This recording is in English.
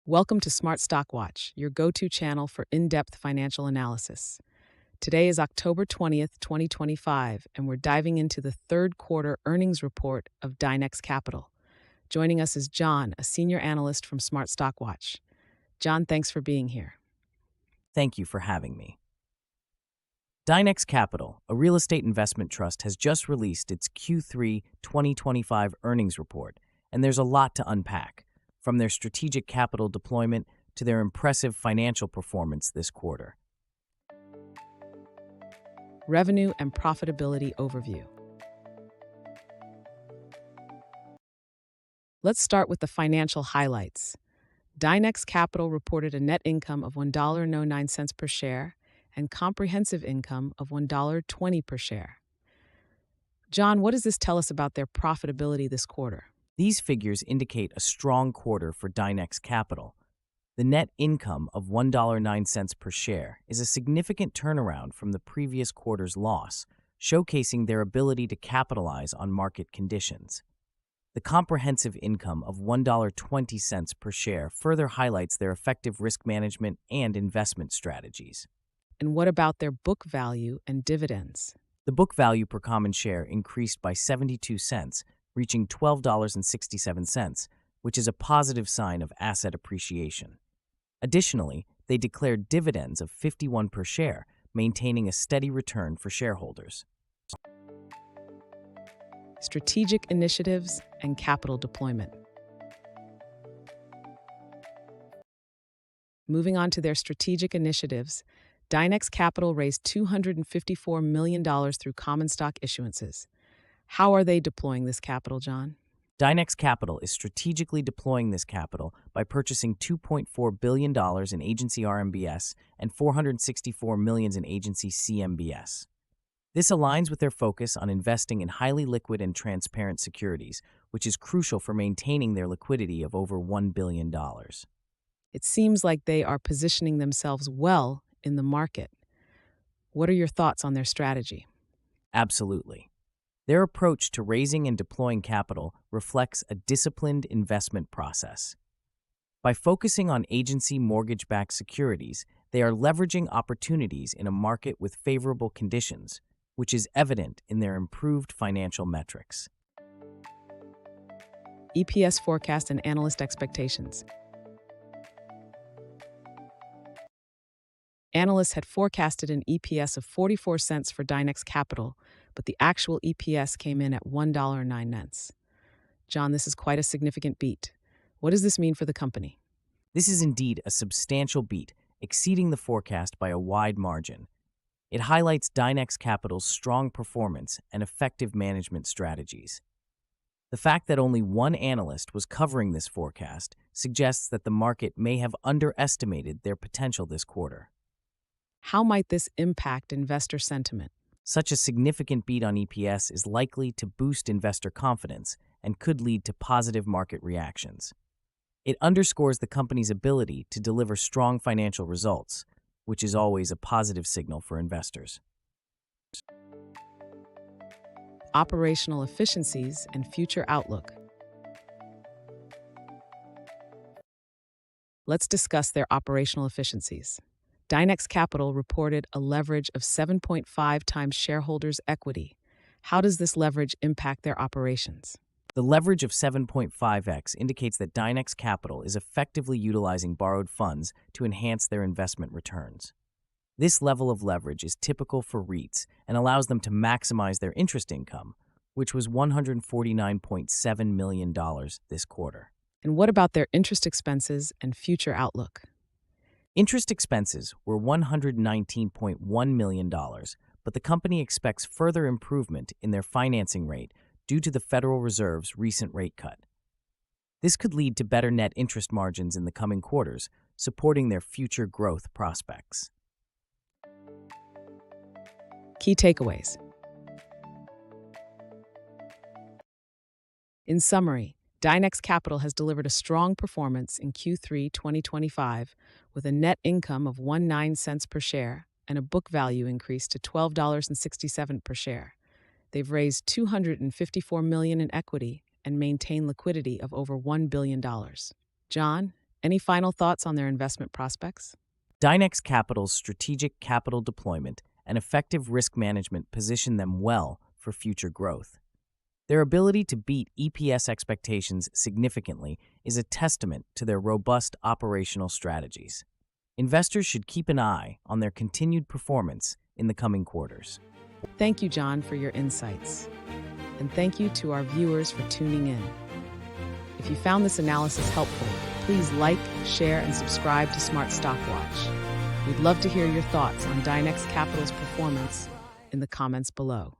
Welcome to Smart Stock Watch, your go-to channel for in-depth financial analysis. Today is October 20th, 2025, and we're diving into the third quarter earnings report of Dynex Capital. Joining us is John, a senior analyst from Smart Stock Watch. John, thanks for being here. Thank you for having me. Dynex Capital, a real estate investment trust, has just released its Q3 2025 earnings report, and there's a lot to unpack, from their strategic capital deployment to their impressive financial performance this quarter. Revenue and profitability overview. Let's start with the financial highlights. Dynex Capital reported a net income of $1.09 per share and comprehensive income of $1.20 per share. John, what does this tell us about their profitability this quarter? These figures indicate a strong quarter for Dynex Capital. The net income of $1.09 per share is a significant turnaround from the previous quarter's loss, showcasing their ability to capitalize on market conditions. The comprehensive income of $1.20 per share further highlights their effective risk management and investment strategies. And what about their book value and dividends? The book value per common share increased by 72 cents, reaching $12.67, which is a positive sign of asset appreciation. Additionally, they declared dividends of 51 per share, maintaining a steady return for shareholders. Strategic initiatives and capital deployment. Moving on to their strategic initiatives, Dynex Capital raised $254 million through common stock issuances. How are they deploying this capital, John? Dynex Capital is strategically deploying this capital by purchasing $2.4 billion in agency RMBS and $464 million in agency CMBS. This aligns with their focus on investing in highly liquid and transparent securities, which is crucial for maintaining their liquidity of over $1 billion. It seems like they are positioning themselves well in the market. What are your thoughts on their strategy? Absolutely. Their approach to raising and deploying capital reflects a disciplined investment process. By focusing on agency mortgage-backed securities, they are leveraging opportunities in a market with favorable conditions, which is evident in their improved financial metrics. EPS forecast and analyst expectations. Analysts had forecasted an EPS of 44 cents for Dynex Capital, but the actual EPS came in at $1.09. John, this is quite a significant beat. What does this mean for the company? This is indeed a substantial beat, exceeding the forecast by a wide margin. It highlights Dynex Capital's strong performance and effective management strategies. The fact that only one analyst was covering this forecast suggests that the market may have underestimated their potential this quarter. How might this impact investor sentiment? Such a significant beat on EPS is likely to boost investor confidence and could lead to positive market reactions. It underscores the company's ability to deliver strong financial results, which is always a positive signal for investors. Operational efficiencies and future outlook. Let's discuss their operational efficiencies. Dynex Capital reported a leverage of 7.5 times shareholders' equity. How does this leverage impact their operations? The leverage of 7.5x indicates that Dynex Capital is effectively utilizing borrowed funds to enhance their investment returns. This level of leverage is typical for REITs and allows them to maximize their interest income, which was $149.7 million this quarter. And what about their interest expenses and future outlook? Interest expenses were $119.1 million, but the company expects further improvement in their financing rate due to the Federal Reserve's recent rate cut. This could lead to better net interest margins in the coming quarters, supporting their future growth prospects. Key takeaways. In summary, Dynex Capital has delivered a strong performance in Q3 2025 with a net income of 19 cents per share and a book value increase to $12.67 per share. They've raised $254 million in equity and maintain liquidity of over $1 billion. John, any final thoughts on their investment prospects? Dynex Capital's strategic capital deployment and effective risk management position them well for future growth. Their ability to beat EPS expectations significantly is a testament to their robust operational strategies. Investors should keep an eye on their continued performance in the coming quarters. Thank you, John, for your insights. And thank you to our viewers for tuning in. If you found this analysis helpful, please like, share, and subscribe to Smart Stock Watch. We'd love to hear your thoughts on Dynex Capital's performance in the comments below.